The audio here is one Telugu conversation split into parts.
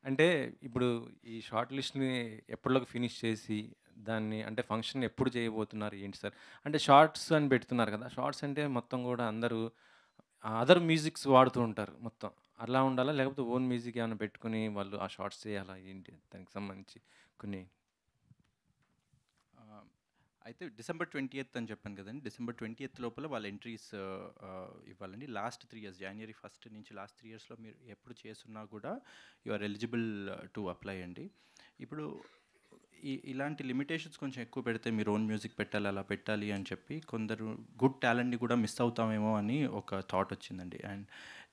అంటే ఇప్పుడు ఈ షార్ట్ లిస్ట్‌ని ఎప్పటిలోగా ఫినిష్ చేసి, దాన్ని అంటే ఫంక్షన్ ఎప్పుడు చేయబోతున్నారు? ఏంటి సార్? అంటే షార్ట్స్ అని పెడుతున్నారు కదా! షార్ట్స్ అంటే మొత్తం గూడా అందరూ అదర్ మ్యూజిక్స్ వాడుతూ ఉంటారు మొత్తం. అలా ఉండాలా? లేకపోతే ఓన్ మ్యూజిక్ ఏమైనా పెట్టుకొని వాళ్ళు ఆ షార్ట్స్ చేయాలా? ఏంటి? దానికి సంబంధించి కొన్ని ఆహ్, అయితే డిసెంబర్ 20థ్ అని చెప్పాను కదండీ! డిసెంబర్ 20థ్ లోపల వాళ్ళ ఎంట్రీస్ ఇవ్వాలండి. లాస్ట్ 3 ఇయర్స్ జనవరి 1 నుంచి లాస్ట్ 3 ఇయర్స్‌లో మీరు ఎప్పుడు చేసున్నా కూడా you are eligible to apply అండి. ఇప్పుడు ఇలాంటి లిమిటేషన్స్ కొంచెం ఎక్కువ పెడితే మీరు ఓన్ మ్యూజిక్ పెట్టాలి, అలా పెట్టాలి అని చెప్పి కొందరు గుడ్ టాలెంట్‌ని కూడా మిస్ అవుతామేమో అని ఒక థాట్ వచ్చిందండి. And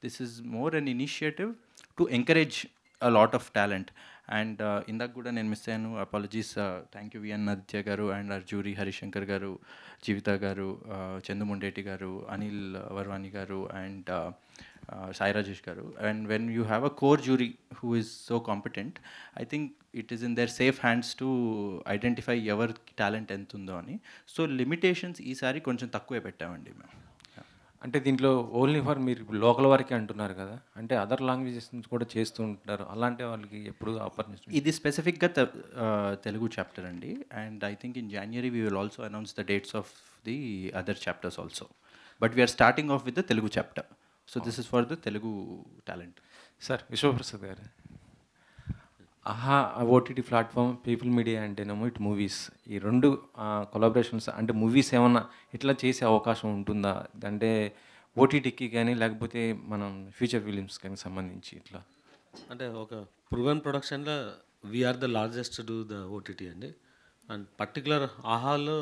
this is more an initiative to encourage a lot of talent. And ఇందాక కూడా నేను మిస్ అయ్యాను, apologies. Thank you VN Aditya garu and are jury Harishankar గారు, జీవిత గారు, చందుముండేటి గారు, అనిల్ వర్వాణి గారు అండ్ సాయి రాజేష్ గారు. And when you have a core jury who is so competent, I think it is in there safe hands to identify ఎవరి టాలెంట్ ఎంత ఉందో అని. సో లిమిటేషన్స్ ఈసారి కొంచెం తక్కువే పెట్టామండి మేము. అంటే దీంట్లో ఓన్లీ ఫర్ మీరు ఇప్పుడు లోకల్ వరకే అంటున్నారు కదా! అంటే అదర్ లాంగ్వేజెస్ నుంచి కూడా చేస్తూ ఉంటారు. అలాంటి వాళ్ళకి ఎప్పుడు ఆపర్చునిటీ ఇది స్పెసిఫిక్గా తెలుగు చాప్టర్ అండి. And I think in January we will also announce the dates of the other chapters also. But we are starting off with the Telugu chapter. So this is for the Telugu talent. Sir Vishwaprasad garu, Aha OTT platform, people media అంటేనేమో ఇటు మూవీస్, ఈ రెండు కొలాబరేషన్స్ అంటే మూవీస్ ఏమన్నా ఇట్లా చేసే అవకాశం ఉంటుందా? అంటే ఓటీటీకి కానీ లేకపోతే మనం ఫ్యూచర్ ఫిలిమ్స్ కానీ సంబంధించి ఇట్లా అంటే ఒక ప్రూవెన్ ప్రొడక్షన్‌లో we are the largest to the OTT అండి. అండ్ పర్టిక్యులర్ ఆహాలో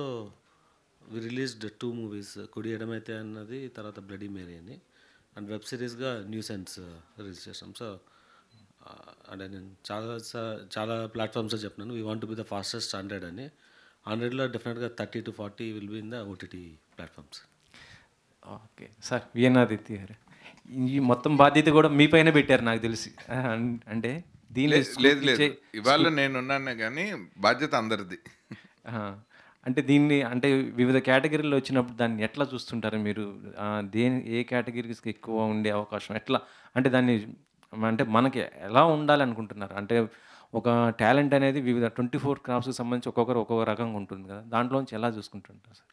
we released 2 movies, 'Kudi Edamaithe' అన్నది, తర్వాత 'బ్లడీ మేరీ' అని. అండ్ వెబ్ సిరీస్‌గా 'న్యూసెన్స్' రిలీజ్ చేసాం. సో అంటే నేను చాలా ప్లాట్‌ఫామ్స్‌లో చెప్పినాను. We want to be the fastest 100 అని. 100లో డెఫినెట్‌గా 30-40 will be in the OTT platforms. Okay sir. VN Aditya garu, ఈ మొత్తం బాధ్యత కూడా మీ పైన పెట్టారు నాకు తెలిసి. అంటే దీనిలో లేదు లేదు, ఇవాళ నేనున్నాను కానీ బాధ్యత అందరిది. అంటే దీన్ని అంటే వివిధ కేటగిరీలో వచ్చినప్పుడు దాన్ని ఎట్లా చూస్తుంటారు మీరు? ఏ కేటగిరీస్కి ఎక్కువ ఉండే అవకాశం ఎట్లా? అంటే దాన్ని అంటే మనకి ఎలా ఉండాలనుకుంటున్నారు? అంటే ఒక టాలెంట్ అనేది వివిధ 24 క్రాఫ్ట్స్‌కి సంబంధించి ఒక్కొక్కరు ఒక్కొక్క రకంగా ఉంటుంది కదా! దాంట్లోంచి ఎలా చూసుకుంటుంటారు సార్?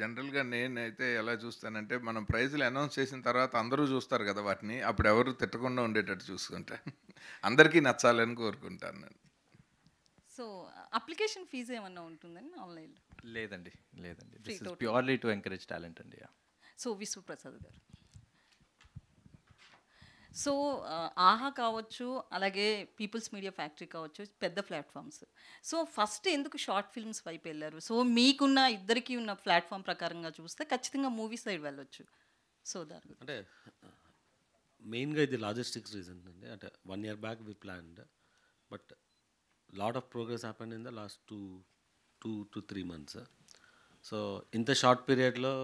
జనరల్గా నేనైతే ఎలా చూస్తానంటే, మనం ప్రైజులు అనౌన్స్ చేసిన తర్వాత అందరూ చూస్తారు కదా వాటిని, అప్పుడు ఎవరు తిట్టకుండా ఉండేటట్టు చూసుకుంటా. అందరికీ నచ్చాలని కోరుకుంటాను నేను. సో అప్లికేషన్ ఫీజు ఏమన్నా ఉంటుందండి ఆన్లైన్లో? లేదండి, లేదండి. Free this is total. Purely to encourage talent అండి. సో విశ్వప్రసాద్ గారు, సో ఆహా కావచ్చు, అలాగే పీపుల్స్ మీడియా ఫ్యాక్టరీ కావచ్చు, పెద్ద ప్లాట్ఫామ్స్. సో ఫస్ట్ ఎందుకు షార్ట్ ఫిల్మ్స్ వైపు వెళ్ళారు? సో మీకున్న ఇద్దరికి ఉన్న ప్లాట్ఫామ్ ప్రకారంగా చూస్తే ఖచ్చితంగా మూవీ సైడ్ వెళ్ళొచ్చు. సో దాని గురించి. అంటే మెయిన్గా ఇది లాజిస్టిక్స్ రీజన్ అండి. అంటే 1 year back we planned, but lot of progress happen in the last 2 to 3 months. సో ఇంత షార్ట్ పీరియడ్లో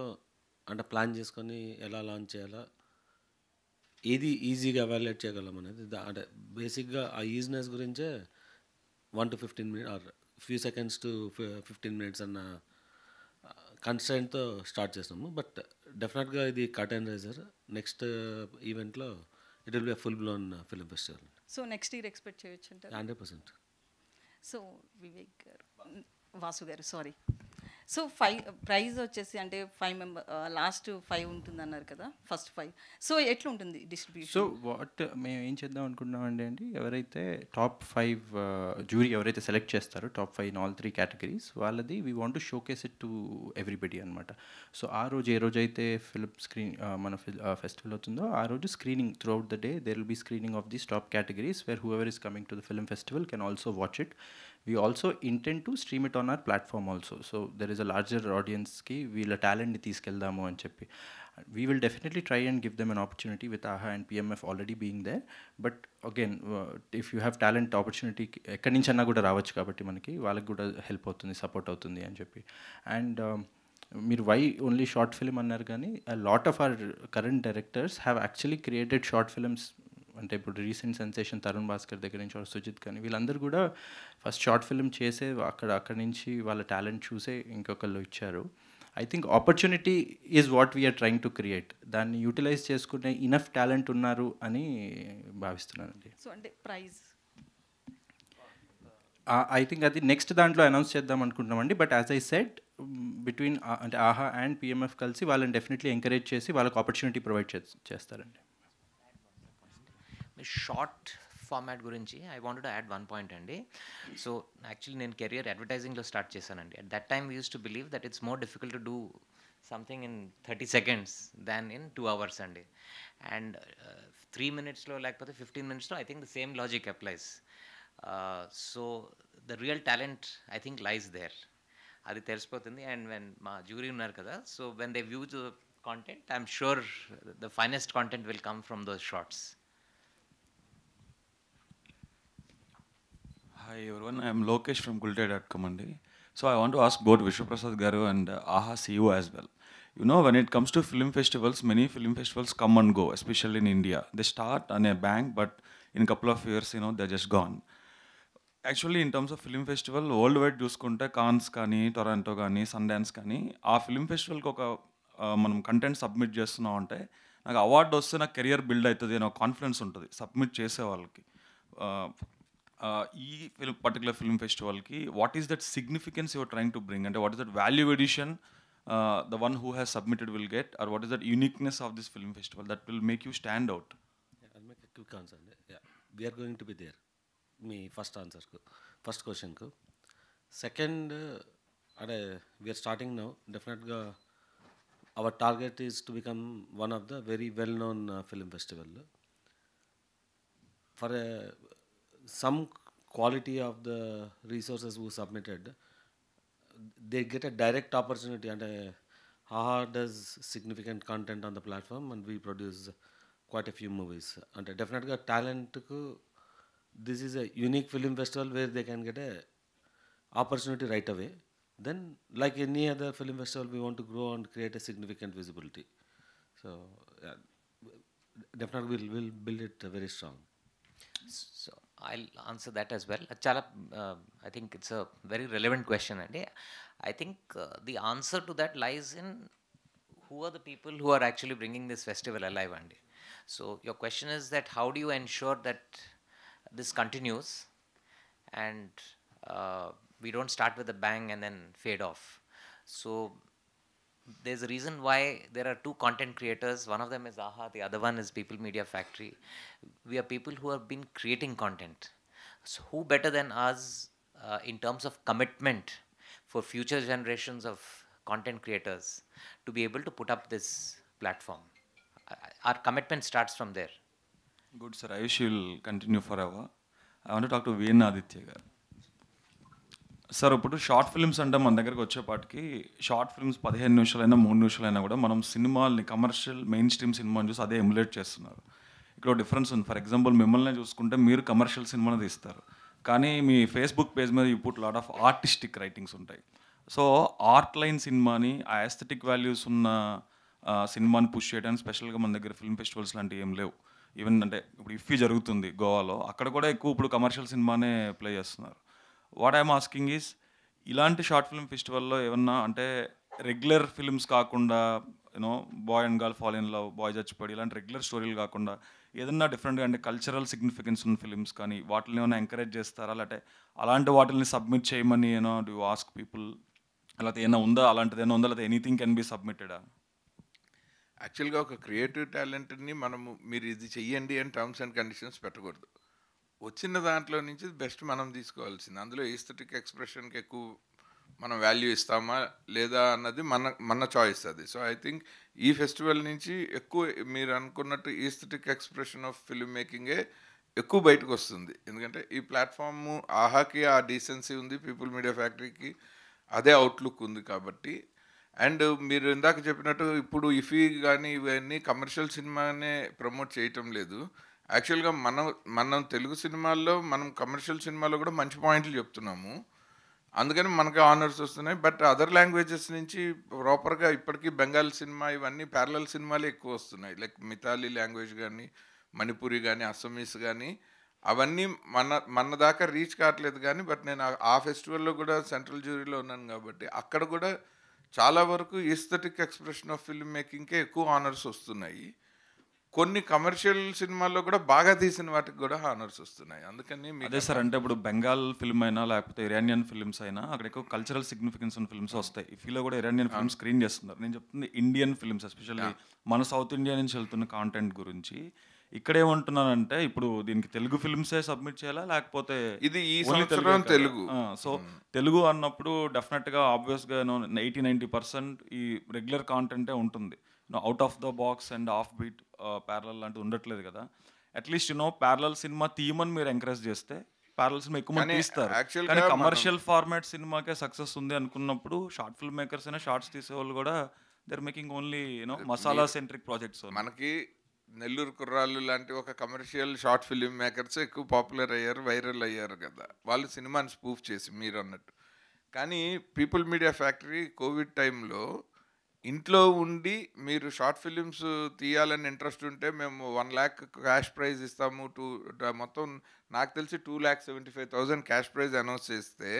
అంటే ప్లాన్ చేసుకొని ఎలా లాంచ్ చేయాలా, ఏది ఈజీగా ఎవాల్యుయేట్ చేయగలం అనేది అంటే బేసిక్గా ఆ ఈజినెస్ గురించే 1 to 15 minutes or few seconds to 15 minutes అన్న కన్స్టెంట్తో స్టార్ట్ చేసాము. బట్ డెఫినెట్గా ఇది కట్ అండ్ రైజర్. నెక్స్ట్ ఈవెంట్లో it will be full blown film festival. So next year expect చేయొచ్చు అంటారు? 100%. సో వివేక్ గారు, వాసు గారు, సారీ. సో 5 ప్రైజ్ వచ్చేసి అంటే 5 మెంబర్, లాస్ట్ 5 ఉంటుంది అన్నారు కదా, ఫస్ట్ 5. సో ఎట్లా ఉంటుంది సో డిస్ట్రిబ్యూషన్? మేము ఏం చేద్దాం అనుకుంటున్నామండి అండి, ఎవరైతే టాప్ 5 జ్యూరీ ఎవరైతే సెలెక్ట్ చేస్తారో టాప్ 5 ఇన్ ఆల్ 3 కేటగిరీస్, వాళ్ళది we want to showcase it to everybody అనమాట. సో ఆ రోజు ఏ రోజైతే ఫిలిం స్క్రీన్ మన ఫెస్టివల్ అవుతుందో ఆ రోజు screening throughout the day there will be screening of these top categories where whoever is coming to the film festival can also watch it. We also intend to stream it on our platform also. So there is a larger audience ki veela talent ni తీసుకెళ్దాము అని చెప్పి. We will definitely try and give them an opportunity with AHA and PMF already being there. But again, if you have talent opportunity ఎక్కడి నుంచి అన్నా కూడా రావచ్చు కాబట్టి మనకి వాళ్ళకి కూడా హెల్ప్ అవుతుంది, సపోర్ట్ అవుతుంది అని చెప్పి. అండ్ మీరు వై ఓన్లీ షార్ట్ ఫిలిం అన్నారు కానీ a lot of our current directors have actually created short films. అంటే ఇప్పుడు రీసెంట్ సెన్సేషన్ తరుణ్ భాస్కర్ దగ్గర నుంచి సుజిత్ కానీ వీళ్ళందరూ కూడా ఫస్ట్ షార్ట్ ఫిల్మ్ చేసే అక్కడి నుంచి వాళ్ళ టాలెంట్ చూసే ఇంకొకళ్ళు ఇచ్చారు. I think opportunity is what we are trying to create. దాన్ని యూటిలైజ్ చేసుకునే ఇనఫ్ టాలెంట్ ఉన్నారు అని భావిస్తున్నానండి. సో అంటే ప్రైజ్ ఐ థింక్ అది నెక్స్ట్ దాంట్లో అనౌన్స్ చేద్దాం అనుకుంటున్నామండి. But as I said between అంటే ఆహా అండ్ పిఎంఎఫ్ కలిసి వాళ్ళని డెఫినెట్లీ ఎంకరేజ్ చేసి వాళ్ళకి ఆపర్చునిటీ ప్రొవైడ్ చేస్తారండి. షార్ట్ ఫార్మాట్ గురించి I wanted to add one point అండి. సో యాక్చువల్లీ నేను కెరియర్ అడ్వర్టైజింగ్లో స్టార్ట్ చేశానండి. At that time we use to believe that it's more difficult to do something in 30 seconds than in 2 hours అండి. అండ్ 3 minutesలో లేకపోతే 15 minutesలో I think the same logic applies. So the real talent I think lies there, అది తెలిసిపోతుంది. అండ్ వెన్ మా జ్యూరీ ఉన్నారు కదా, so when they view the content I'm sure the finest content will come from those shorts. Hi everyone, I am Lokesh from Gultay.com andi. So I want to ask both Vishwaprasad garu and AHA CEO as well. You know, when it comes to film festivals, many film festivals come and go, especially in India. They start on a bang, but in a couple of years, you know, they're just gone. Actually, in terms of film festival, worldwide చూసుకుంటే కాన్స్ కానీ, టొరాంటో కానీ, సన్డాన్స్ కానీ, ఆ ఫిల్మ్ ఫెస్టివల్కి ఒక మనం కంటెంట్ సబ్మిట్ చేస్తున్నాం అంటే నాకు అవార్డు వస్తే నాకు కెరియర్ బిల్డ్ అవుతుంది అనే కాన్ఫిడెన్స్ ఉంటుంది సబ్మిట్ చేసే వాళ్ళకి. ఈ పర్టికులర్ ఫిల్మ్ ఫెస్టివల్కి what is that significance your trying to bring, అంటే what is that value addition the one who has submitted will get, or what is that uniqueness of this film festival that will make you stand out? I'll make a quick answer. Yeah, we are going to be there. Me first answer, first question. Second, we are starting now. Definitely, our target is to become one of the very well-known film festival. For some quality of the resources who submitted, they get a direct opportunity, and AHA does significant content on the platform, and we produce quite a few movies. And definitely talent ku, this is a unique film festival where they can get a opportunity right away. Then like any other film festival, we want to grow and create a significant visibility. So yeah, definitely we'll build it very strong. So I'll answer that as well. Chala, I think it's a very relevant question, and I think the answer to that lies in who are the people who are actually bringing this festival alive, Andy. So your question is that how do you ensure that this continues and we don't start with a bang and then fade off? So there's a reason why there are two content creators. One of them is AHA, the other one is People Media Factory. We are people who have been creating content. So who better than us in terms of commitment for future generations of content creators to be able to put up this platform? Our commitment starts from there. Good sir, I wish you will continue forever. I want to talk to VN Aditya garu. Sir ఇప్పుడు షార్ట్ ఫిల్మ్స్ అంటే మన దగ్గరకు వచ్చేపాటికి షార్ట్ ఫిల్మ్స్ 15 నిమిషాలైనా 3 నిమిషాలైనా కూడా మనం సినిమాల్ని కమర్షియల్ మెయిన్ స్ట్రీమ్ సినిమాని చూసి అదే ఎమ్యులేట్ చేస్తున్నారు. ఇక్కడ డిఫరెన్స్ ఉంది. ఫర్ ఎగ్జాంపుల్ మిమ్మల్ని చూసుకుంటే మీరు కమర్షియల్ సినిమాని తీస్తారు, కానీ మీ ఫేస్బుక్ పేజ్ మీద you put lot of artistic writings ఉంటాయి. సో ఆర్ట్ లైన్ సినిమాని, ఆ ఎస్థెటిక్ వాల్యూస్ ఉన్న సినిమాని పుష్ చేయడానికి స్పెషల్గా మన దగ్గర ఫిల్మ్ ఫెస్టివల్స్ లాంటివి ఏం లేవు. ఈవెన్ అంటే ఇప్పుడు ఇఫీ జరుగుతుంది గోవాలో, అక్కడ కూడా ఎక్కువ ఇప్పుడు కమర్షియల్ సినిమానే ప్లే చేస్తున్నారు. వాట్ ఐఎమ్ ఆస్కింగ్ ఈజ్, ఇలాంటి షార్ట్ ఫిల్మ్ ఫెస్టివల్లో ఏమన్నా అంటే రెగ్యులర్ ఫిల్మ్స్ కాకుండా, you know boy and girl fall in love, boy చచ్చిపోయి ఇలాంటి రెగ్యులర్ స్టోరీలు కాకుండా ఏదన్నా డిఫరెంట్గా అంటే కల్చరల్ సిగ్నిఫికెన్స్ ఉన్న ఫిల్మ్స్ కానీ వాటిని ఏమైనా ఎంకరేజ్ చేస్తారా? లేకపోతే అలాంటి వాటిని సబ్మిట్ చేయమని ఏమో డూ ఆస్క్ పీపుల్, లేకపోతే ఏమైనా ఉందా, అలాంటిది ఏమైనా ఉందా, లేకపోతే ఎనీథింగ్ కెన్ బి సబ్మిటెడా? యాక్చువల్గా ఒక క్రియేటివ్ టాలెంట్ని మనము మీరు ఇది చెయ్యండి అని టర్మ్స్ అండ్ కండిషన్స్ పెట్టకూడదు. వచ్చిన దాంట్లో నుంచి బెస్ట్ మనం తీసుకోవాల్సింది. అందులో ఈస్థెటిక్ ఎక్స్ప్రెషన్కి ఎక్కువ మనం వాల్యూ ఇస్తామా లేదా అన్నది మన చాయిస్ అది. సో ఐ థింక్ ఈ ఫెస్టివల్ నుంచి ఎక్కువ మీరు అనుకున్నట్టు ఈస్థెటిక్ ఎక్స్ప్రెషన్ ఆఫ్ ఫిల్మ్ మేకింగే ఎక్కువ బయటకు వస్తుంది. ఎందుకంటే ఈ ప్లాట్ఫామ్ ఆహాకి ఆ డీసెన్సీ ఉంది, పీపుల్ మీడియా ఫ్యాక్టరీకి అదే అవుట్లుక్ ఉంది కాబట్టి. అండ్ మీరు ఇందాక చెప్పినట్టు ఇప్పుడు ఇఫీ కానీ ఇవన్నీ కమర్షియల్ సినిమానే ప్రమోట్ చేయటం లేదు. యాక్చువల్గా మనం తెలుగు సినిమాల్లో మనం కమర్షియల్ సినిమాలో కూడా మంచి పాయింట్లు చెప్తున్నాము, అందుకని మనకి ఆనర్స్ వస్తున్నాయి. బట్ అదర్ లాంగ్వేజెస్ నుంచి ప్రాపర్గా ఇప్పటికీ బెంగాల్ సినిమా ఇవన్నీ ప్యారలల్ సినిమాలే ఎక్కువ వస్తున్నాయి. లైక్ మితాలి లాంగ్వేజ్ కానీ, మణిపురి కానీ, అస్సమీస్ కానీ, అవన్నీ మన దాకా రీచ్ కావట్లేదు. కానీ బట్ నేను ఆ ఫెస్టివల్లో కూడా సెంట్రల్ జ్యూరీలో ఉన్నాను కాబట్టి అక్కడ కూడా చాలా వరకు ఈస్థెటిక్ ఎక్స్ప్రెషన్ ఆఫ్ ఫిల్మ్ మేకింగ్కే ఎక్కువ ఆనర్స్ వస్తున్నాయి. కొన్ని కమర్షియల్ సినిమాల్లో కూడా బాగా తీసిన వాటికి కూడా హానర్స్ వస్తున్నాయి. అందుకని మీకు అదే సార్, అంటే ఇప్పుడు బెంగాల్ ఫిల్మ్ అయినా లేకపోతే ఇరానియన్ ఫిల్మ్స్ అయినా అక్కడ ఎక్కువ కల్చరల్ సిగ్నిఫికెన్స్ ఉన్న ఫిల్మ్స్ వస్తాయి. ఇఫీలో కూడా ఇరానియన్ ఫిల్మ్ స్క్రీన్ చేస్తున్నారు. నేను చెప్తుంది ఇండియన్ ఫిల్మ్స్, ఎస్పెషల్లీ మన సౌత్ ఇండియా నుంచి వెళ్తున్న కాంటెంట్ గురించి. ఇక్కడ ఏమంటున్నానంటే ఇప్పుడు దీనికి తెలుగు ఫిల్మ్సే సబ్మిట్ చేయాలా లేకపోతే ఇది ఈ ఓన్లీ సంవత్సరం తెలుగు. సో తెలుగు అన్నప్పుడు డెఫినెట్గా ఆబ్వియస్గా 80-90% ఈ రెగ్యులర్ కాంటెంటే ఉంటుంది. Out of the box and off beat parallel లాంటిది ఉండట్లేదు కదా. అట్లీస్ట్ ప్యారలల్ సినిమా తీయమని మీరు ఎంకరేజ్ చేస్తే ప్యారలల్ సినిమా ఎక్కువ మంది కానీ తీస్తారు. actual కానీ గా కమర్షియల్ ఫార్మాట్ సినిమాకే సక్సెస్ ఉంది అనుకున్నప్పుడు షార్ట్ ఫిల్మ్ మేకర్స్ అయినా షార్ట్స్ తీసే వాళ్ళు కూడా they making only masala centric projects. మనకి నెల్లూరు కుర్రాళ్ళు లాంటి ఒక కమర్షియల్ షార్ట్ ఫిలిం మేకర్స్ ఎక్కువ పాపులర్ అయ్యారు, వైరల్ అయ్యారు కదా, వాళ్ళు సినిమాని స్పూఫ్ చేసి మీరు అన్నట్టు. కానీ పీపుల్ మీడియా ఫ్యాక్టరీ కోవిడ్ టైంలో ఇంట్లో ఉండి మీరు షార్ట్ ఫిలిమ్స్ తీయాలని ఇంట్రెస్ట్ ఉంటే మేము 1 lakh క్యాష్ ప్రైజ్ ఇస్తాము, మొత్తం నాకు తెలిసి 2,75,000 క్యాష్ ప్రైజ్ అనౌన్స్ చేస్తే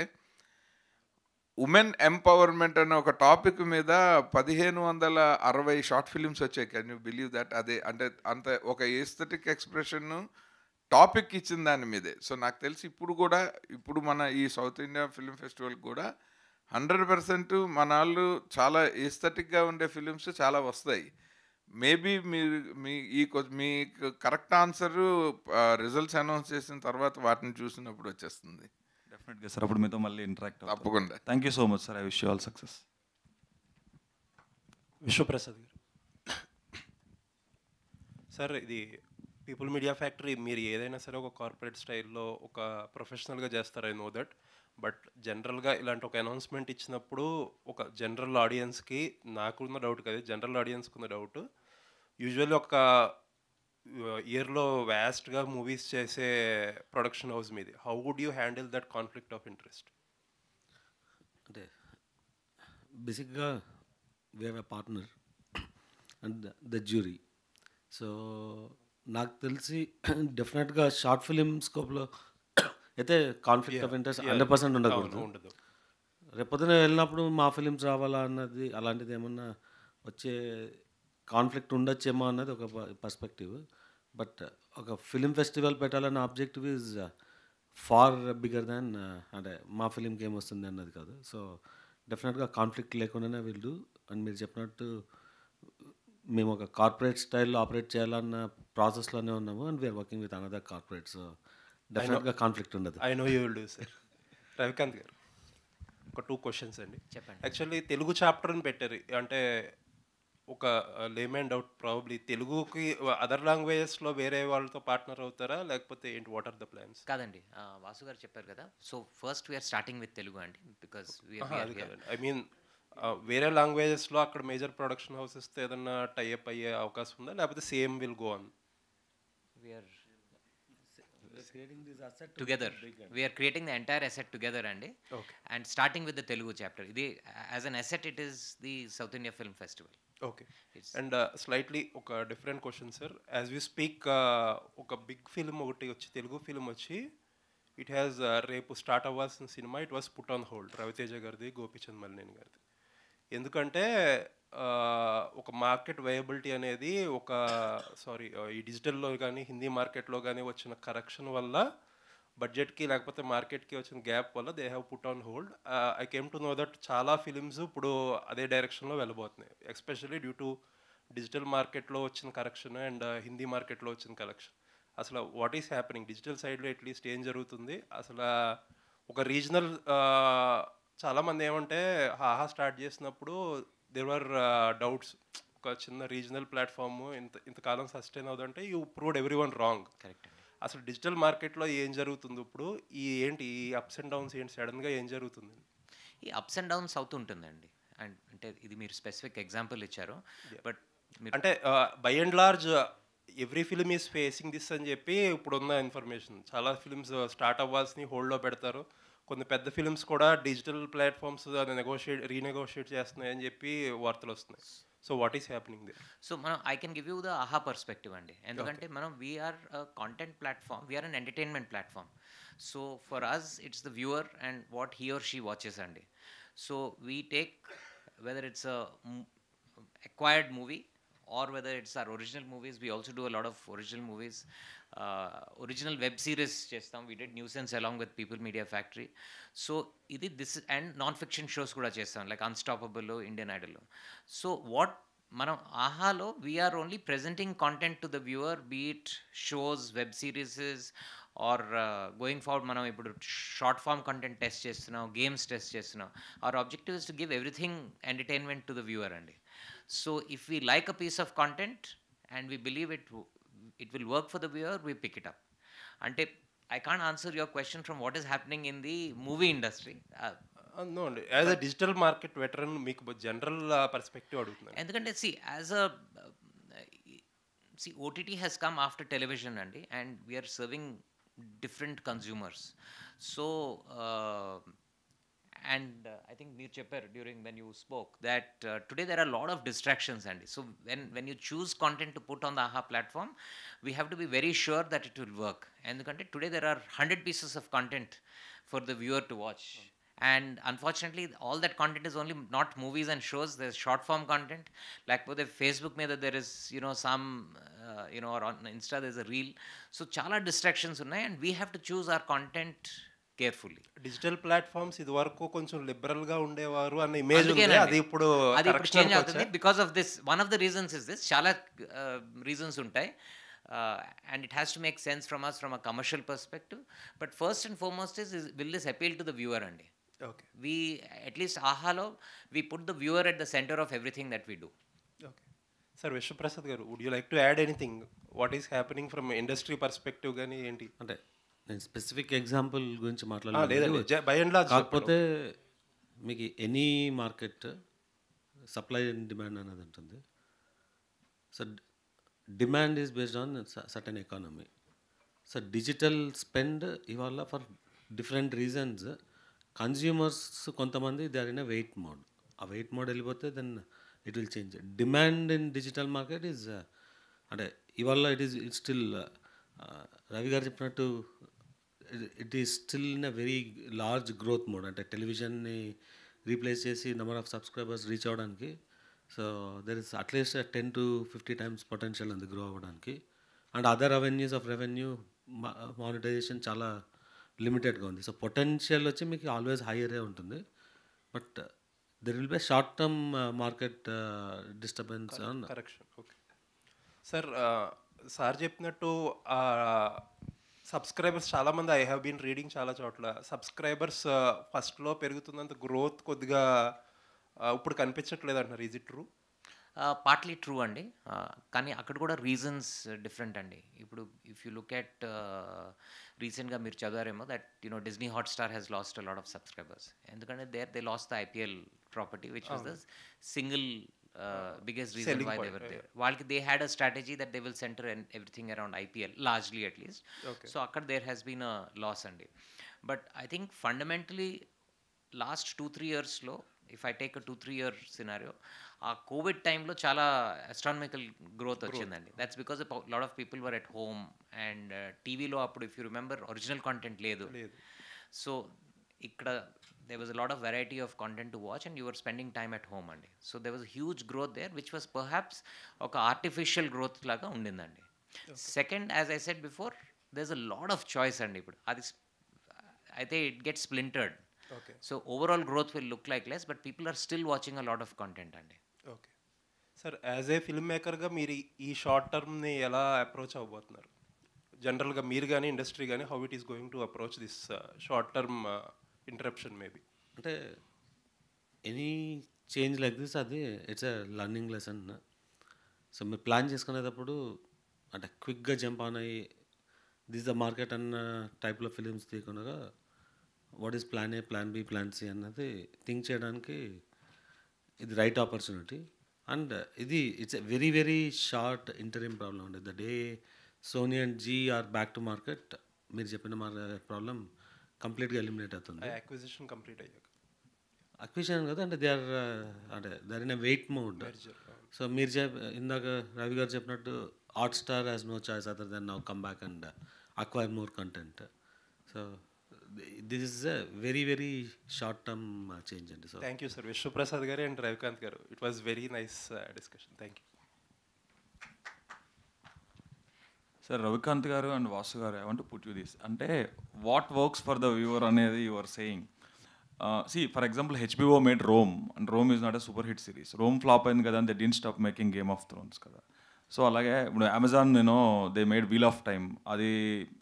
ఉమెన్ ఎంపవర్మెంట్ అనే ఒక టాపిక్ మీద 1,560 షార్ట్ ఫిలిమ్స్ వచ్చాయి. Can you believe that? అదే అంటే అంత ఒక ఏస్థెటిక్ ఎక్స్ప్రెషన్ టాపిక్ ఇచ్చిన దాని మీదే. సో నాకు తెలిసి ఇప్పుడు మన ఈ సౌత్ ఇండియా ఫిల్మ్ ఫెస్టివల్ కూడా 100% మన వాళ్ళు చాలా ఏస్థెటిక్గా ఉండే ఫిలిమ్స్ చాలా వస్తాయి. మేబీ మీరు మీకు కరెక్ట్ ఆన్సరు రిజల్ట్స్ అనౌన్స్ చేసిన తర్వాత వాటిని చూసినప్పుడు వచ్చేస్తుంది. డెఫినెట్గా సార్, అప్పుడు మీతో మళ్ళీ ఇంటరాక్ట్ తప్పకుండా. Thank you so much sir. I wish you all success. Vishwaprasad గారు. సార్, ఇది పీపుల్ మీడియా ఫ్యాక్టరీ మీరు ఏదైనా సరే ఒక కార్పొరేట్ స్టైల్లో ఒక ప్రొఫెషనల్గా చేస్తారు, ఐ నో దట్. బట్ జనరల్గా ఇలాంటి ఒక అనౌన్స్మెంట్ ఇచ్చినప్పుడు ఒక జనరల్ ఆడియన్స్కి, నాకున్న డౌట్ కదా, జనరల్ ఆడియన్స్కి ఉన్న డౌట్, యూజువల్లీ ఒక ఇయర్లో వ్యాస్ట్గా మూవీస్ చేసే ప్రొడక్షన్ హౌస్ మీది. How would you handle that conflict of interest? అంటే బేసిక్గా we have a partner and the jury. So నాకు తెలిసి డెఫినెట్గా షార్ట్ ఫిలిం స్కోప్లో అయితే కాన్ఫ్లిక్ట్ ఆఫ్ ఇంట్రెస్ట్ 100% ఉండకూడదు. రేపొద్దున వెళ్ళినప్పుడు మా ఫిలిమ్స్ రావాలా అన్నది, అలాంటిది ఏమన్నా వచ్చే కాన్ఫ్లిక్ట్ ఉండొచ్చేమో అన్నది ఒక పర్స్పెక్టివ్. బట్ ఒక ఫిలిం ఫెస్టివల్ పెట్టాలన్న objective is far bigger than అంటే మా ఫిలింకి ఏమొస్తుంది అన్నది కాదు. సో డెఫినెట్గా కాన్ఫ్లిక్ట్ లేకుండానే వీళ్ళు అండ్ మీరు చెప్పినట్టు మేము ఒక కార్పొరేట్ స్టైల్లో ఆపరేట్ చేయాలన్న ప్రాసెస్లోనే ఉన్నాము and we are working with another corporate. So డెఫినెట్గా కాన్ఫ్లిక్ట్ ఉండదు. I know you will do sir. Ravikanth garu, ఒక 2 questions అండి. చెప్పండి. యాక్చువల్లీ తెలుగు చాప్టర్ని పెట్టారు, అంటే ఒక లేమెన్ డౌట్, ప్రాబబ్లీ తెలుగుకి అదర్ లాంగ్వేజెస్లో వేరే వాళ్ళతో పార్ట్నర్ అవుతారా లేకపోతే ఏంటి, వాట్ ఆర్ ద ప్లాన్స్? కాదండి, వాసు గారు చెప్పారు కదా, so first we are starting with Telugu అండి, బికాస్ అది కాదండి, ఐ మీన్ వేరే లాంగ్వేజెస్లో అక్కడ మేజర్ ప్రొడక్షన్ హౌసెస్తో ఏదన్నా టైఅప్ అయ్యే అవకాశం ఉందా, లేకపోతే same will go on? We are together we are creating the entire asset together అండి. And starting with the Telugu chapter, ఇది as an asset it is the South India Film Festival. Okay. And slightly ఒక different question sir. As we speak ఒక బిగ్ ఫిల్మ్ ఒకటి వచ్చి, తెలుగు ఫిల్మ్ వచ్చి, ఇట్ హ్యాస్ రేపు స్టార్ట్ అవ్వాల్సిన cinema it was put on hold, Raviteja గారిది, గోపిచంద్ మల్లేని గారిది. ఎందుకంటే ఒక మార్కెట్ వయబిలిటీ అనేది ఈ డిజిటల్లో కానీ హిందీ మార్కెట్లో కానీ వచ్చిన కరెక్షన్ వల్ల, బడ్జెట్కి లేకపోతే మార్కెట్కి వచ్చిన గ్యాప్ వల్ల they have put on hold. I came to know that చాలా ఫిలిమ్స్ ఇప్పుడు అదే డైరెక్షన్లో వెళ్ళబోతున్నాయి, ఎస్పెషల్లీ డ్యూ టు డిజిటల్ మార్కెట్లో వచ్చిన కరెక్షన్ అండ్ హిందీ మార్కెట్లో వచ్చిన కరెక్షన్. అసలు వాట్ ఈస్ హ్యాపెనింగ్ డిజిటల్ సైడ్లో అట్లీస్ట్ ఏం జరుగుతుంది అసలు? ఒక రీజనల్ చాలామంది ఏమంటే హాహా స్టార్ట్ చేసినప్పుడు దేర్ వర్ డౌట్స్, ఒక చిన్న రీజనల్ ప్లాట్ఫామ్ ఇంతకాలం సస్టైన్ అవుతుంటే you proved every one wrong. Correct. అసలు డిజిటల్ మార్కెట్లో ఏం జరుగుతుంది ఇప్పుడు, ఈ అప్స్ అండ్ డౌన్స్ ఏంటి, సడన్గా ఏం జరుగుతుంది? ఈ అప్స్ అండ్ డౌన్స్ అవుతుంటుందండి. అండ్ అంటే ఇది మీరు స్పెసిఫిక్ ఎగ్జాంపుల్ ఇచ్చారు, బట్ అంటే by and large every film is facing this అని చెప్పి ఇప్పుడున్న ఇన్ఫర్మేషన్. చాలా ఫిలిమ్స్ స్టార్ట్ అవ్వాల్సి హోల్డ్లో పెడతారు, కొన్ని పెద్ద ఫిలిమ్స్ కూడా డిజిటల్ ప్లాట్ఫామ్స్ రీనెగోషియేట్ చేస్తున్నాయని చెప్పి వార్తలు వస్తున్నాయి. So what is happening there? So మనం I can give you the Aha perspective అండి. ఎందుకంటే మనం we are content platform, we are an entertainment platform. So for us it's the viewer and what he or she watches అండి. So we take whether it's a acquired movie or whether it's our original movies. We also do a lot of original movies, original web series chestam. We did Nuisance along with People Media Factory. So this and non-fiction shows kuda chestam, like Unstoppable, Indian Idol. So what మనం ఆహాలో we are only presenting content to the viewer, be it shows, web series or going forward మనం ఇప్పుడు షార్ట్ ఫామ్ కంటెంట్ టెస్ట్ చేస్తున్నాం, గేమ్స్ టెస్ట్ చేస్తున్నాం. Our objective is to give everything entertainment to the viewer అండి. So if we like a piece of content and we believe it will work for the viewer, we pick it up. అంటే I can't answer your question from what is happening in the movie industry. No అండి, as a digital market veteran మీకు జనరల్ పర్స్పెక్టివ్ అడుగుతున్నాను. ఎందుకంటే OTT has come after television అండి, and we are serving different consumers. So I think మీరు చెప్పారు during when you spoke that today there are a lot of distractions అండి. So when you choose content to put on the AHA platform, we have to be very sure that it will work. ఎందుకంటే today there are 100 pieces of content for the viewer to watch. And unfortunately, all that content is only not movies and shows. There's short form content. Like with the Facebook, there is, some, or on Insta, there's a reel. So, chala distractions unnai, and we have to choose our content carefully. Digital platforms ఇది వరకు కొంచెం లిబరల్ గా ఉండేవారు అన్న ఇమేజ్ ఉంది, అది ఇప్పుడు చేంజ్ అవుతుంది. Because of this, one of the reasons is this. చాలా రీజన్స్ ఉంటాయి. And it has to make sense from us from a commercial perspective. But first and foremost is will this appeal to the viewer andi? Okay. We, at least AHAlo, we put the viewer at the center of everything that we do. Okay. Sir, Vishwaprasad garu, would you like to add anything? What is happening from industry perspective గానీ ఏంటి? అంటే నేను స్పెసిఫిక్ ఎగ్జాంపుల్ గురించి లేదండి, మాట్లాడలేదు. బై అండ్ లార్జ్ కాకపోతే మీకు any market supply and demand అనేది ఉంటుంది. So demand is based on certain economy. So digital spend ఇవాళ ఫర్ డిఫరెంట్ రీజన్స్ కన్జ్యూమర్స్ కొంతమంది they are in a wait mode. ఆ వెయిట్ మోడ్ వెళ్ళిపోతే then it will change. Demand in digital market is అంటే ఇవాళ ఇట్ స్టిల్ రవి గారు చెప్పినట్టు it is still in a very large growth mode. అంటే టెలివిజన్ని రీప్లేస్ చేసి నెంబర్ ఆఫ్ సబ్స్క్రైబర్స్ రీచ్ అవ్వడానికి so there is at least 10 to 50 times potential అంది గ్రో అవ్వడానికి. And other avenues of revenue monetisation చాలా లిమిటెడ్గా ఉంది. సో పొటెన్షియల్ వచ్చి మీకు ఆల్వేస్ హైయరే ఉంటుంది. But there will be short term market disturbance on correction. Okay sir, sir చెప్పినట్టు సబ్స్క్రైబర్స్ చాలామంది ఐ హ్యావ్ బీన్ రీడింగ్ చాలా చోట్ల సబ్స్క్రైబర్స్ ఫస్ట్లో పెరుగుతున్నంత గ్రోత్ కొద్దిగా ఇప్పుడు కనిపించట్లేదు అంటున్నారు. Is it true? Partly true అండి, కానీ అక్కడ కూడా రీజన్స్ డిఫరెంట్ అండి. ఇప్పుడు ఇఫ్ యూ లుక్ ఎట్ రీసెంట్గా మీరు చదివారేమో that Disney Hotstar has lost a lot of subscribers. ఎందుకంటే they lost the IPL property which was the single biggest reason why they were there. వాళ్ళకి they had a strategy that they will center and everything around IPL largely at least. So akkada there has been a loss andi. But I think fundamentally last 2-3 years lo, if I take a 2-3 year scenario, ఆ కోవిడ్ టైంలో చాలా అస్ట్రానమికల్ గ్రోత్ వచ్చిందండి. That's because lot of people were at home and టీవీలో అప్పుడు if you remember original content లేదు. సో ఇక్కడ there was a lot of variety of content to watch and you were spending time at home andi. So there was a huge growth there which was perhaps oka artificial growth laga undindandi. Second, as I said before, there's a lot of choice andi. Ippudu adi aithe it gets splintered. Okay. So overall growth will look like less, but people are still watching a lot of content andi. Okay sir, as a film మేకర్గా మీరు ఈ షార్ట్ టర్మ్ని ఎలా అప్రోచ్ అవ్వబోతున్నారు? జనరల్గా మీరు కానీ ఇండస్ట్రీ కానీ how it is going to approach this short term interruption maybe? అంటే ఎనీ చేంజ్ లైక్ దిస్ అది it's a learning lesson. So మీరు ప్లాన్ చేసుకునేటప్పుడు అంటే క్విక్గా జంప్ ఆన్ అయ్యి దిస్ ద మార్కెట్ అన్న టైప్లో ఫిలిమ్స్ తీయకుండా what is plan A, plan B, plan C అన్నది థింక్ చేయడానికి ఇది రైట్ ఆపర్చునిటీ. అండ్ ఇది it's a very very short interim problem అండి. The day Sony and G are back to market మీరు చెప్పిన ప్రాబ్లం కంప్లీట్గా ఎలిమినేట్ అవుతుంది. అక్విజిషన్ కంప్లీట్ అయ్యాక అక్విజిషన్ కదా అంటే they are in a wait mode. So మీరు ఇందాక రవి గారు చెప్పినట్టు Hotstar has no choice other than now come back and acquire more content. So this is a very very short term change అండి. So thank you sir, Vishwaprasad garu and Ravikanth garu. It was very nice discussion. Thank you. Sir Ravikanth garu and Vasu garu I want put you this అంటే what works for the viewer అనేది you are saying see for example HBO made Rome and Rome is not a super hit series Rome flop అయింది కదా they didn't stop making Game of Thrones కదా సో అలాగే ఇప్పుడు అమెజాన్ నేను they made Wheel of Time అది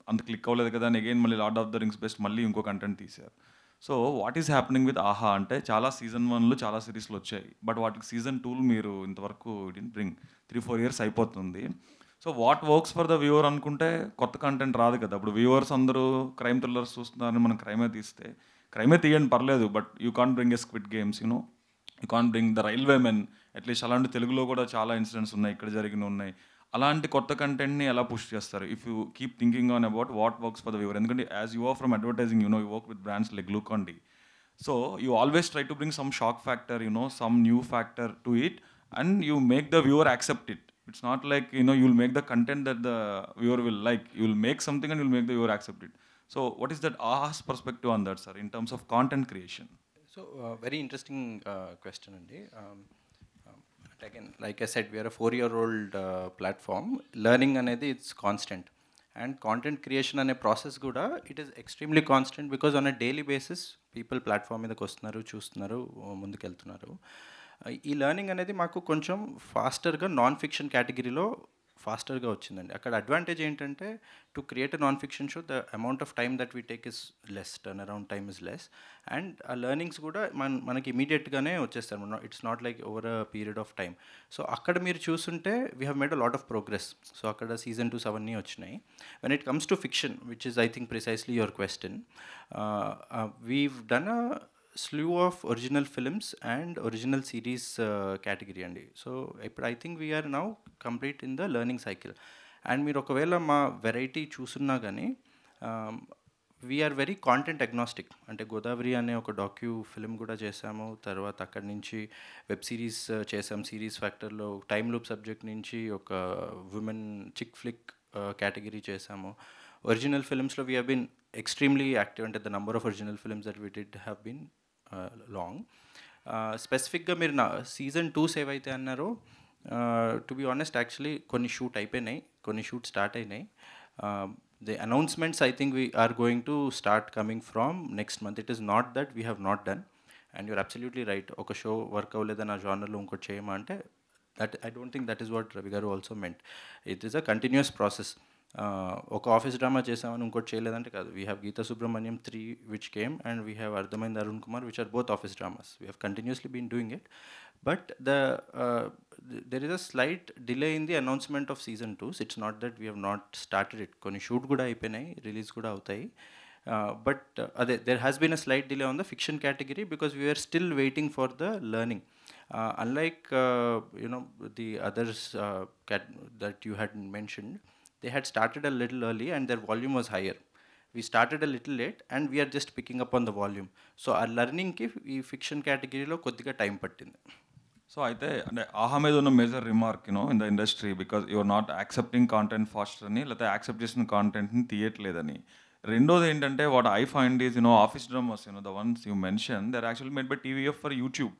అంత క్లిక్ అవ్వలేదు కదా అని అగైన్ మళ్ళీ Lord of the Rings best మళ్ళీ ఇంకో కంటెంట్ తీశారు so what is happening with Aha అంటే చాలా సీజన్ 1లు చాలా సిరీస్లు వచ్చాయి బట్ వాటికి సీజన్ 2లు మీరు ఇంతవరకు డిన్ బ్రింగ్ 3-4 ఇయర్స్ అయిపోతుంది so what works for the viewer అనుకుంటే కొత్త కంటెంట్ రాదు కదా ఇప్పుడు వ్యూవర్స్ అందరూ క్రైమ్ థ్రిల్లర్స్ చూస్తున్నారని మనం క్రైమే తీస్తే క్రైమే తీయండి పర్లేదు but you can't bring a squid games you know you can't bring the railway men at least అలాంటి తెలుగులో కూడా చాలా ఇన్సిడెంట్స్ ఉన్నాయి ఇక్కడ జరిగిన ఉన్నాయి అలాంటి కొత్త కంటెంట్ని ఎలా పుష్ చేస్తారు if you keep thinking on about what works for the viewer ఎందుకంటే as you are from advertising you know you work with brands like Glucon D so you always try to bring some shock factor you know some new factor to it and you make the viewer accept it it's not like you'll make the content that the viewer will like you'll make something and you'll make the viewer accept it so what is that AHA's perspective on that sir in terms of content creation So very interesting question andi again like I said we are a 4-year-old platform learning anedi it's constant and content creation ane process kuda it is extremely constant because on a daily basis people platform మీద వస్తున్నారు చూస్తున్నారు ముందుకు వెళ్తున్నారు ఈ లెర్నింగ్ అనేది మాకు కొంచెం ఫాస్టర్గా నాన్ ఫిక్షన్ కేటగిరీలో ఫాస్టర్గా వచ్చిందండి అక్కడ అడ్వాంటేజ్ ఏంటంటే to create a non fiction show the amount of time that we take is less turn around time is less and ఆ లెర్నింగ్స్ కూడా మనకి ఇమీడియట్గానే వచ్చేస్తారు it's not like over a period of time so అక్కడ మీరు చూస్తుంటే we have made a lot of progress so అక్కడ సీజన్ 2 అవన్నీ వచ్చినాయి when it comes to fiction which is I think precisely your question weave done a slew of original films and original series category అండి సో ఇప్పుడు I think we are now complete in the learning cycle and మీరు ఒకవేళ మా వెరైటీ చూసున్నా కానీ వీఆర్ వెరీ కాంటెంట్ అగ్నాస్టిక్ అంటే గోదావరి అనే ఒక డాక్యూ ఫిల్మ్ కూడా చేసాము తర్వాత అక్కడి నుంచి వెబ్ సిరీస్ చేసాం సిరీస్ ఫ్యాక్టర్లో టైమ్ లూప్ సబ్జెక్ట్ నుంచి ఒక ఉమెన్ చిక్ ఫ్లిక్ కేటగిరీ చేసాము ఒరిజినల్ ఫిల్మ్స్లో we have been extremely active అంటే the number of original films that we did have been long స్పెసిఫిక్గా మీరు నా సీజన్ 2 ఏవైతే అన్నారో టు బీ ఆనెస్ట్ యాక్చువల్లీ కొన్ని షూట్ అయిపోయినాయి కొన్ని షూట్ స్టార్ట్ అయినాయి the announcements I think we are going to start coming from next month it is not that we have not done and you're absolutely right ఒక షో వర్క్ అవ్వలేదని ఆ జానర్లో ఇంకోటి చేయమా అంటే that I don't think that is what Ravi garu also meant it is a continuous process ఒక ఆఫీస్ డ్రామా చేసామని ఇంకోటి చేయలేదంటే కాదు we have Geetha Subrahmanyam 3 which came and we have అర్థమైంది Arun Kumar which are both office dramas we have continuously been doing it but there is a slight delay in the announcement of season 2 it's not that we have not started it కొన్ని షూట్ కూడా అయిపోయినాయి రిలీజ్ కూడా అవుతాయి బట్ అదే there has been a slight delay on the fiction category because we are still waiting for the learning unlike the others that you had mentioned they had started a little early and their volume was higher we started a little late and we are just picking up on the volume so our learning ki ee fiction category lo koddiga time pattindi so అయితే అంటే ఆహా మీద ఉన్న major remark in the industry because you are not accepting content faster అని లేకపోతే యాక్సెప్ట్ చేసిన కాంటెంట్ని తీయట్లేదని రెండోది ఏంటంటే what I find is office dramas the ones you mention there actually made by TVF for YouTube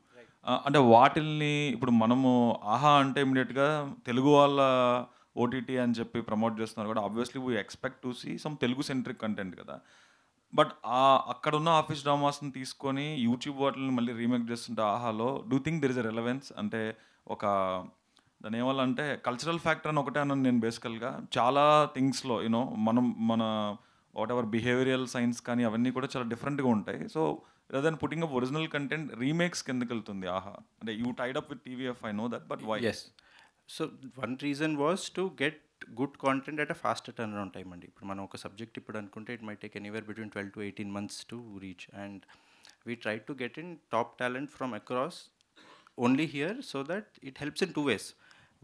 అంటే వాటిల్ని ఇప్పుడు మనము ఆహా అంటే ఇమీడియట్గా తెలుగు వాళ్ళ ఓటీటీ అని చెప్పి ప్రమోట్ చేస్తున్నారు కూడా obviously we expect to see some Telugu centric content కదా బట్ అక్కడ ఉన్న ఆఫీస్ డ్రామాస్ని తీసుకొని యూట్యూబ్ వాటిని మళ్ళీ రీమేక్ చేస్తుంటే ఆహాలో do think there is a relevance అంటే ఒక దాని ఏమల్లంటే కల్చరల్ ఫ్యాక్టర్ అని ఒకటే అన్నాను నేను బేసికల్గా చాలా థింగ్స్లో మన వాట్ ఎవర్ బిహేవియరల్ సైన్స్ కానీ అవన్నీ కూడా చాలా డిఫరెంట్గా ఉంటాయి so rather than putting up original content remakes కిందకి వెళ్తుంది ఆహా అంటే you tied up with TVF I know that but why yes so one reason was to get good content at a faster turnaround time అండి ఇప్పుడు మనం ఒక సబ్జెక్ట్ ఇప్పుడు అనుకుంటే it might take anywhere between 12 to 18 months to reach and we tried to get in top talent from across only here so that it helps in two ways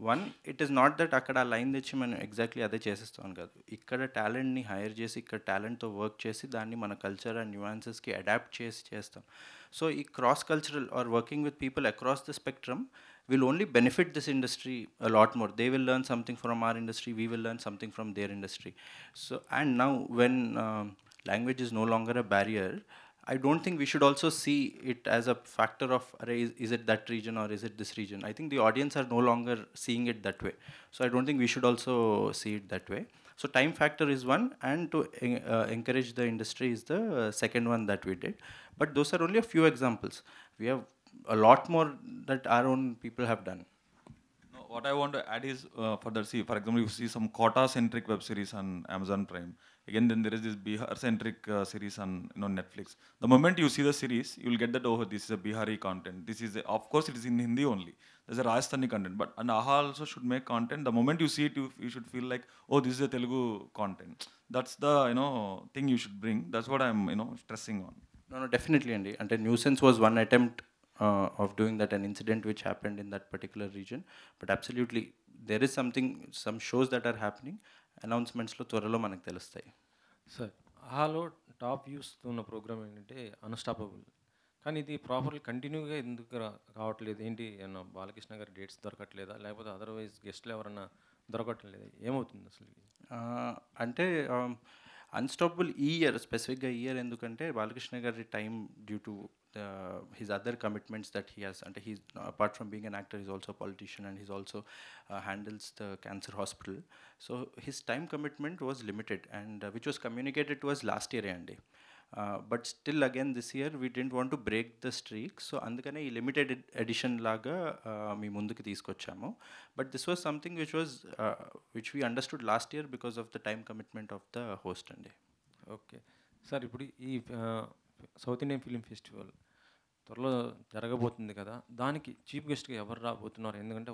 one it is not that అక్కడ ఆ లైన్ తెచ్చి మనం ఎగ్జాక్ట్లీ అదే చేసేస్తాం కాదు ఇక్కడ టాలెంట్ని హైర్ చేసి ఇక్కడ టాలెంట్తో వర్క్ చేసి దాన్ని మన కల్చర్ అండ్ న్యూయాన్సెస్కి అడాప్ట్ చేసి చేస్తాం సో ఈ cross cultural or working with people across the spectrum will only benefit this industry a lot more. They will learn something from our industry, we will learn something from their industry. So, and now when language is no longer a barrier, I don't think we should also see it as a factor of, is it that region or is it this region? I think the audience are no longer seeing it that way. So I don't think we should also see it that way. So time factor is one, and to encourage the industry is the second one that we did. But those are only a few examples. We have a lot more that our own people have done. No, what I want to add is further, see, for example, you see some Kota-centric web series on Amazon Prime. Again, then there is this Bihar-centric series on Netflix. The moment you see the series, you will get that, oh, this is a Bihari content. This is, of course, it is in Hindi only. There's a Rajasthani content, but and AHA also should make content. The moment you see it, you should feel like, oh, this is a Telugu content. That's the thing you should bring. That's what I'm stressing on. No, definitely, Andy. And nuisance was one attempt of doing that, an incident which happened in that particular region. But absolutely, there is some shows that are happening. Announcements lo త్వరలో మనకు తెలుస్తాయి. సార్ ఆలో టాప్ వ్యూస్తో ఉన్న ప్రోగ్రామ్ ఏంటంటే అన్స్టాపబుల్, కానీ ఇది ప్రాపర్లీ కంటిన్యూగా ఎందుకు రావట్లేదు? ఏంటి ఏమన్నా బాలకృష్ణ గారి డేట్స్ దొరకట్లేదా, లేకపోతే అదర్వైజ్ గెస్ట్లు ఎవరన్నా దొరకట్లేదా, ఏమవుతుంది అసలు? అంటే అన్స్టాపబుల్ ఈ ఇయర్, స్పెసిఫిక్గా ఈ ఇయర్ ఎందుకంటే బాలకృష్ణ గారి time due to his other commitments that he has, and he's apart from being an actor, he's also a politician, and he's also handles the cancer hospital. So his time commitment was limited, and which was communicated to us last year, Andy. But still again this year we didn't want to break the streak, so అందుకనే ఈ లిమిటెడ్ ఎడిషన్ లాగా మీ ముందుకు తీసుకొచ్చాము. But this was something which we understood last year because of the time commitment of the host అండి. ఓకే సార్, ఇప్పుడు ఈ సౌత్ ఇండియన్ ఫిలిం ఫెస్టివల్ త్వరలో జరగబోతుంది కదా, దానికి చీఫ్ గెస్ట్గా ఎవరు రాబోతున్నారు? ఎందుకంటే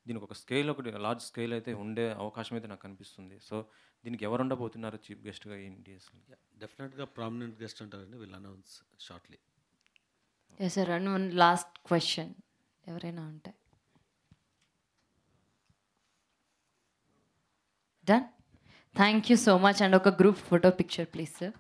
దీనికి ఒక స్కేల్, ఒకటి లార్జ్ స్కేల్ అయితే ఉండే అవకాశం అయితే నాకు కనిపిస్తుంది. సో దీనికి ఎవరు ఉండబోతున్నారు చీఫ్ గెస్ట్గా ఏంటి అసలు? డెఫినెట్గా ప్రామినెంట్ గెస్ట్ ఉంటారండి, will announce shortly. Yes sir, and one last question ఎవరైనా ఉంటే. Done, thank you so much. And ఒక group photo picture please sir.